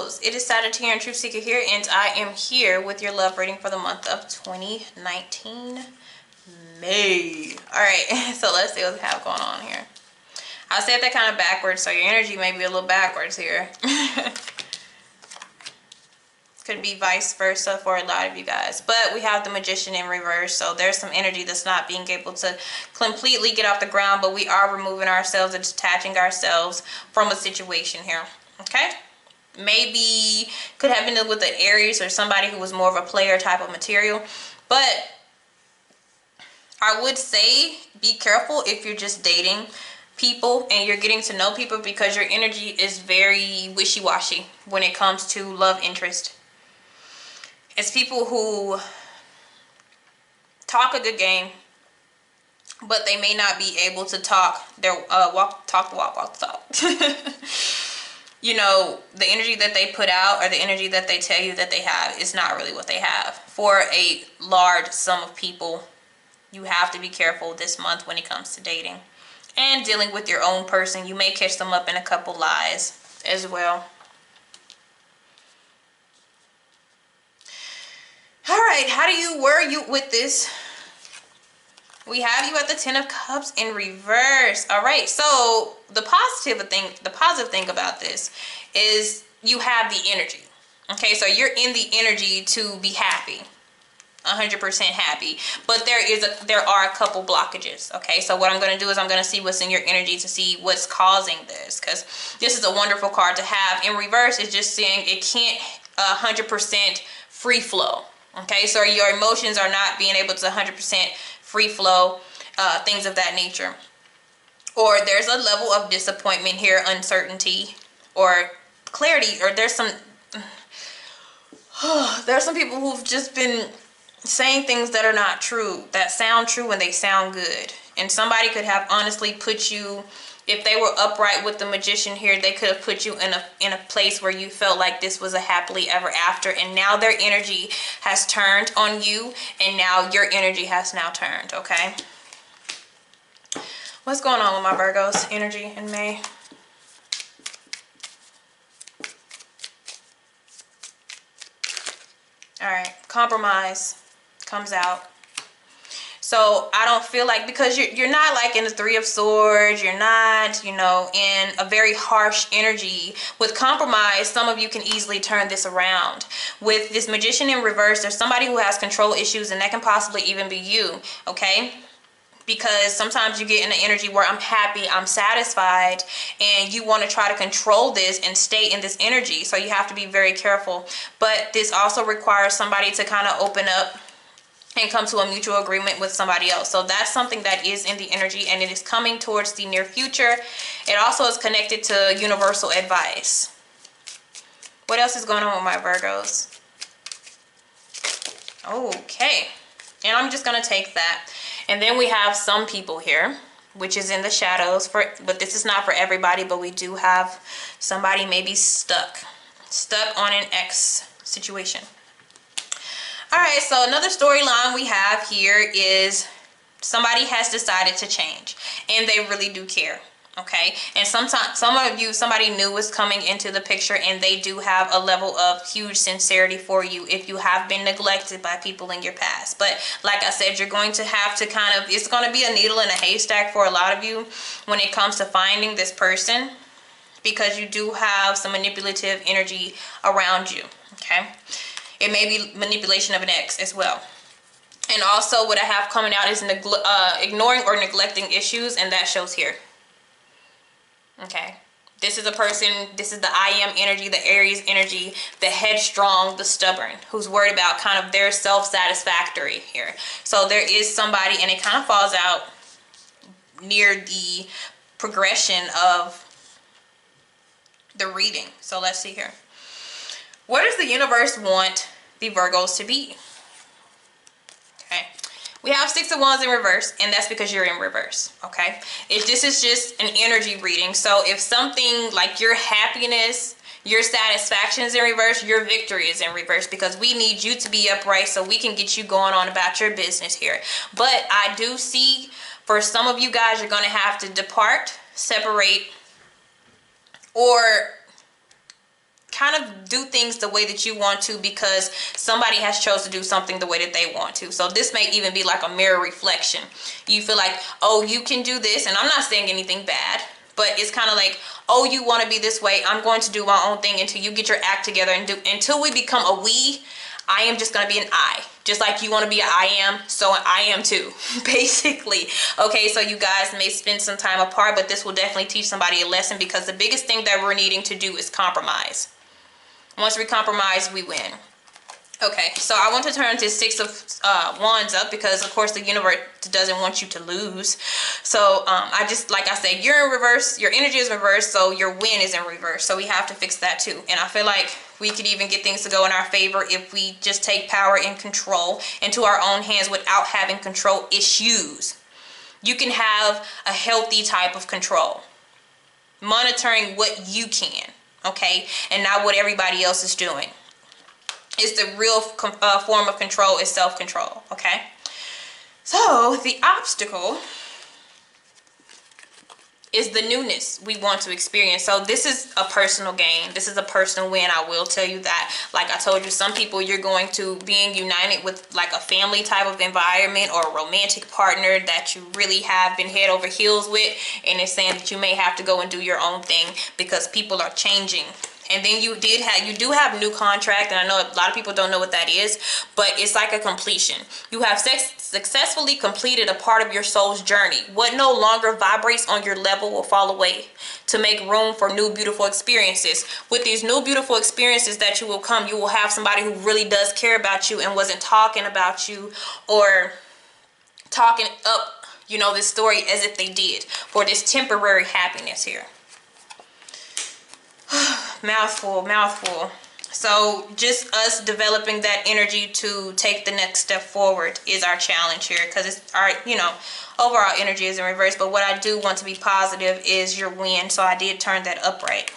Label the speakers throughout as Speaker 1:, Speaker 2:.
Speaker 1: Virgos, it is Sagittarian Truth Seeker here, and I am here with your love reading for the month of 2019 May. Alright, so let's see what we have going on here. I said that kind of backwards, so your energy may be a little backwards here. Could be vice versa for a lot of you guys, but we have the Magician in reverse, so there's some energy that's not being able to completely get off the ground, but we are removing ourselves and detaching ourselves from a situation here. Okay, maybe could have been with an Aries or somebody who was more of a player type of material, but I would say be careful if you're just dating people and you're getting to know people, because your energy is very wishy-washy when it comes to love interest. It's people who talk a good game, but they may not be able to talk their walk the talk. You know, the energy that they put out or the energy that they tell you that they have is not really what they have. For a large sum of people, you have to be careful this month when it comes to dating and dealing with your own person. You may catch them up in a couple lies as well. All right, where are you with this? We have you at the 10 of Cups in reverse. All right, so the positive thing about this is you have the energy. Okay, so you're in the energy to be happy, 100% happy, but there are a couple blockages. Okay, so what I'm going to do is I'm going to see what's in your energy to see what's causing this, because this is a wonderful card to have. In reverse, it's just saying it can't 100% free flow. Okay, so your emotions are not being able to 100% free flow, things of that nature. Or there's a level of disappointment here, uncertainty, or clarity, or there's some people who've just been saying things that are not true, that sound true when they sound good. And somebody could have honestly put you, if they were upright with the Magician here, they could have put you in a place where you felt like this was a happily ever after, and now their energy has turned on you, and now your energy has now turned. Okay, what's going on with my Virgos energy in May? All right, compromise comes out. So I don't feel like, because you're not like in the 3 of Swords, you're not, you know, in a very harsh energy. With compromise, some of you can easily turn this around. With this Magician in reverse, there's somebody who has control issues, and that can possibly even be you, okay? Because sometimes you get in an energy where I'm happy, I'm satisfied, and you want to try to control this and stay in this energy. So you have to be very careful. But this also requires somebody to kind of open up and come to a mutual agreement with somebody else. So that's something that is in the energy, and it is coming towards the near future. It also is connected to universal advice. What else is going on with my Virgos? Okay, and I'm just going to take that. And then we have some people here, which is in the shadows, but this is not for everybody, but we do have somebody maybe stuck on an ex situation. All right, so another storyline we have here is somebody has decided to change, and they really do care, okay? And sometimes, some of you, somebody new is coming into the picture, and they do have a level of huge sincerity for you if you have been neglected by people in your past. But like I said, you're going to have to kind of, it's going to be a needle in a haystack for a lot of you when it comes to finding this person, because you do have some manipulative energy around you, okay? It may be manipulation of an ex as well. And also what I have coming out is ignoring or neglecting issues, and that shows here. Okay. This is a person, this is the I am energy, the Aries energy, the headstrong, the stubborn, who's worried about kind of their self-satisfactory here. So there is somebody, and it kind of falls out near the progression of the reading. So let's see here. What does the universe want the Virgos to be? Okay, we have 6 of Wands in reverse, and that's because you're in reverse. Okay, if this is just an energy reading, so if something like your happiness, your satisfaction is in reverse, your victory is in reverse, because we need you to be upright so we can get you going on about your business here. But I do see for some of you guys, you're going to have to depart, separate, or kind of do things the way that you want to because somebody has chose to do something the way that they want to. So this may even be like a mirror reflection. You feel like, oh, you can do this, and I'm not saying anything bad, but it's kind of like, oh, you want to be this way, I'm going to do my own thing until you get your act together, and until we become a we. I am just going to be an I. Just like you want to be an I am, so I am too, basically. Okay, so you guys may spend some time apart, but this will definitely teach somebody a lesson, because the biggest thing that we're needing to do is compromise. Once we compromise, we win. Okay, so I want to turn to Six of Wands up, because of course the universe doesn't want you to lose. So I just, like I said, you're in reverse, your energy is reversed, so your win is in reverse. So we have to fix that too. And I feel like we could even get things to go in our favor if we just take power and control into our own hands without having control issues. You can have a healthy type of control, monitoring what you can, okay, and not what everybody else is doing. It's the real form of control is self-control, okay? So the obstacle is the newness we want to experience. So this is a personal gain. This is a personal win. I will tell you that. Like I told you, some people, you're going to being united with like a family type of environment or a romantic partner that you really have been head over heels with, and it's saying that you may have to go and do your own thing because people are changing. And then you do have new contract, and I know a lot of people don't know what that is, but it's like a completion. You have successfully completed a part of your soul's journey. What no longer vibrates on your level will fall away to make room for new beautiful experiences. With these new beautiful experiences that you will come, you will have somebody who really does care about you and wasn't talking about you or talking up, you know, this story as if they did, for this temporary happiness here. Mouthful, mouthful. So just us developing that energy to take the next step forward is our challenge here, because it's our, you know, overall energy is in reverse. But what I do want to be positive is your win. So I did turn that upright.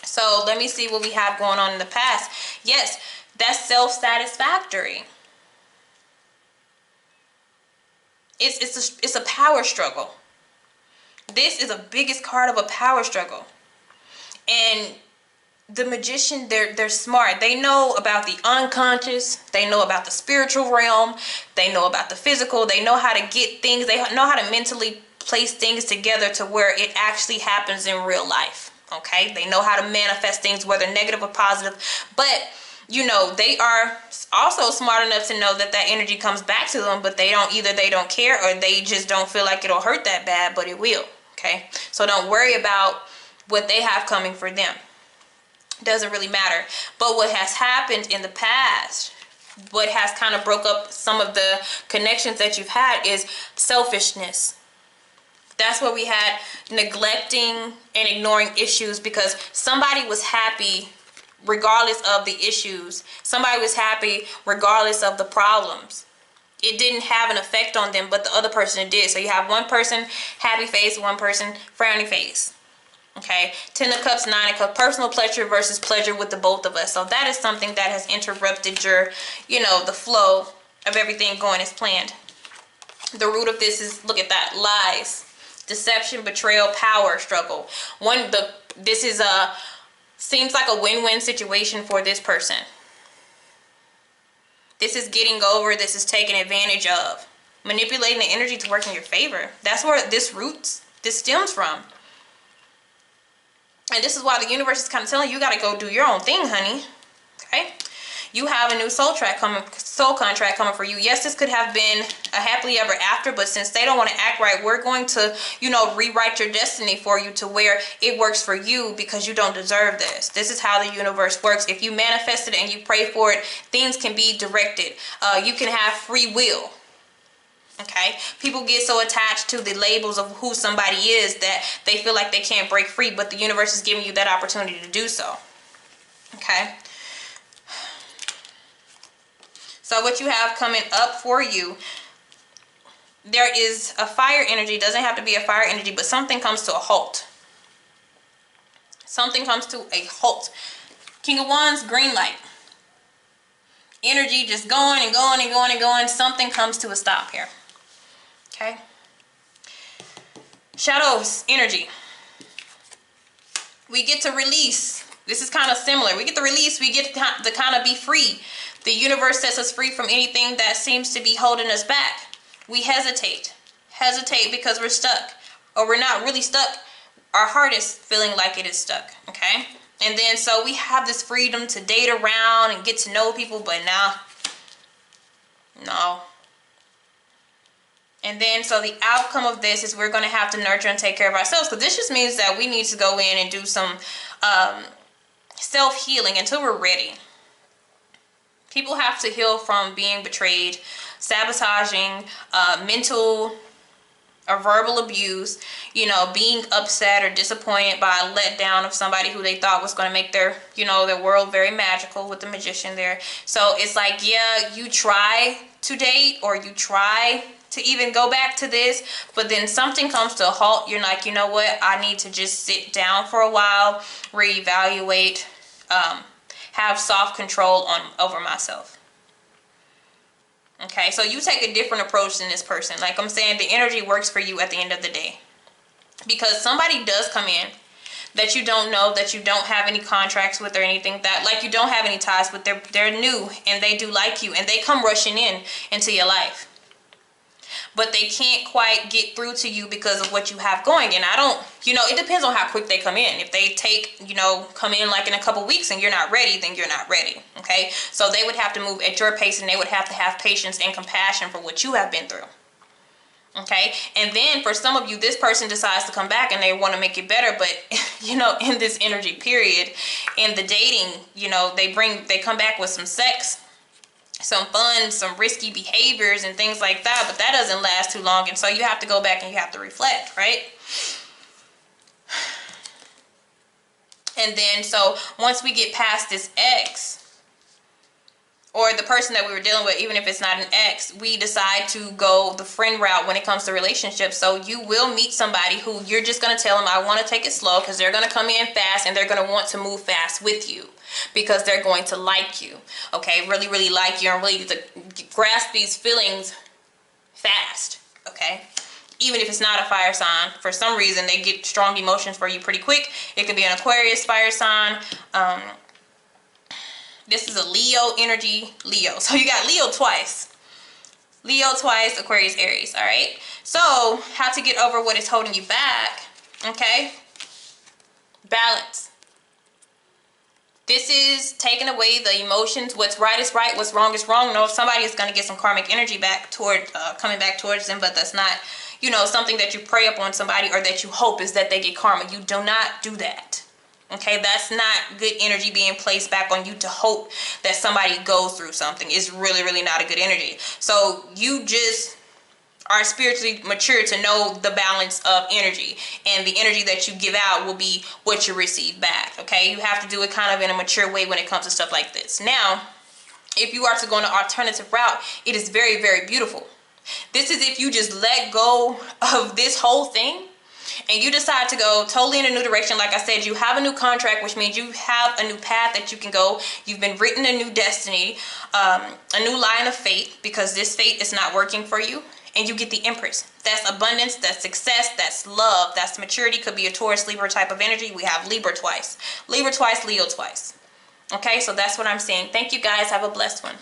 Speaker 1: So let me see what we have going on in the past. Yes, that's self-satisfactory. It's a power struggle. This is the biggest card of a power struggle. And the magician, they're smart. They know about the unconscious. They know about the spiritual realm. They know about the physical. They know how to get things. They know how to mentally place things together to where it actually happens in real life. Okay? They know how to manifest things, whether negative or positive. But, you know, they are also smart enough to know that that energy comes back to them, but they don't care, or they just don't feel like it'll hurt that bad, but it will. Okay? So don't worry about what they have coming for them. Doesn't really matter. But what has happened in the past, what has kind of broke up some of the connections that you've had, is selfishness. That's where we had neglecting and ignoring issues, because somebody was happy regardless of the issues. Somebody was happy regardless of the problems. It didn't have an effect on them, but the other person did. So you have one person happy face, one person frowny face. Okay, 10 of Cups, 9 of Cups, personal pleasure versus pleasure with the both of us. So that is something that has interrupted your, you know, the flow of everything going as planned. The root of this is, look at that, lies, deception, betrayal, power struggle. This is seems like a win-win situation for this person. This is getting over, this is taking advantage of, manipulating the energy to work in your favor. That's where this stems from. And this is why the universe is kind of telling you, you got to go do your own thing, honey. Okay? You have a new soul contract coming for you. Yes, this could have been a happily ever after, but since they don't want to act right, we're going to, you know, rewrite your destiny for you to where it works for you, because you don't deserve this. This is how the universe works. If you manifest it and you pray for it, things can be directed. You can have free will. Okay, people get so attached to the labels of who somebody is that they feel like they can't break free, but the universe is giving you that opportunity to do so. Okay, so what you have coming up for you, there is a fire energy. It doesn't have to be a fire energy, but something comes to a halt. Something comes to a halt. King of Wands, green light. Energy just going and going and going and going. Something comes to a stop here. Okay. Shadows, energy. We get to release, This is kind of similar. We get the release. We get to kind of be free. The universe sets us free from anything that seems to be holding us back. We hesitate because we're stuck, or we're not really stuck. Our heart is feeling like it is stuck, okay? And then so we have this freedom to date around and get to know people, but no. And then so the outcome of this is we're going to have to nurture and take care of ourselves. So this just means that we need to go in and do some self-healing until we're ready. People have to heal from being betrayed, sabotaging, mental or verbal abuse, you know, being upset or disappointed by a letdown of somebody who they thought was going to make their, you know, their world very magical with the magician there. So it's like, yeah, you try to date or you try to even go back to this, but then something comes to a halt. You're like, you know what, I need to just sit down for a while, reevaluate, have soft control over myself. Okay, so you take a different approach than this person. Like I'm saying, the energy works for you at the end of the day. Because somebody does come in that you don't know, that you don't have any contracts with or anything, that like you don't have any ties with. They're new and they do like you and they come rushing into your life. But they can't quite get through to you because of what you have going. And I don't, you know, it depends on how quick they come in. If they come in like in a couple weeks and you're not ready, then you're not ready. Okay. So they would have to move at your pace and they would have to have patience and compassion for what you have been through. Okay. And then for some of you, this person decides to come back and they want to make it better. But, you know, in this energy period, in the dating, you know, they come back with some sex, some fun, some risky behaviors and things like that, but that doesn't last too long. And so you have to go back and you have to reflect, right? And then so once we get past this ex or the person that we were dealing with, even if it's not an ex, we decide to go the friend route when it comes to relationships. So you will meet somebody who you're just going to tell them, I want to take it slow, because they're going to come in fast and they're going to want to move fast with you. Because they're going to like you, okay? Really, really like you and really to grasp these feelings fast, okay? Even if it's not a fire sign, for some reason they get strong emotions for you pretty quick. It could be an Aquarius fire sign. This is a Leo energy, Leo. So you got Leo twice. Leo twice, Aquarius, Aries, all right? So how to get over what is holding you back, okay? Balance. This is taking away the emotions. What's right is right. What's wrong is wrong. No, somebody is going to get some karmic energy back coming back towards them, but that's not, you know, something that you pray upon somebody or that you hope is that they get karma. You do not do that. Okay, that's not good energy being placed back on you to hope that somebody goes through something. It's really, really not a good energy. So you just are spiritually mature to know the balance of energy, and the energy that you give out will be what you receive back. Okay, you have to do it kind of in a mature way when it comes to stuff like this. Now, if you are to go on an alternative route, it is very, very beautiful. This is if you just let go of this whole thing and you decide to go totally in a new direction. Like I said, you have a new contract, which means you have a new path that you can go. You've been written a new destiny, a new line of fate, because this fate is not working for you. And you get the Empress. That's abundance, that's success, that's love, that's maturity. Could be a Taurus, Libra type of energy. We have Libra twice. Libra twice, Leo twice. Okay, so that's what I'm saying. Thank you guys. Have a blessed one.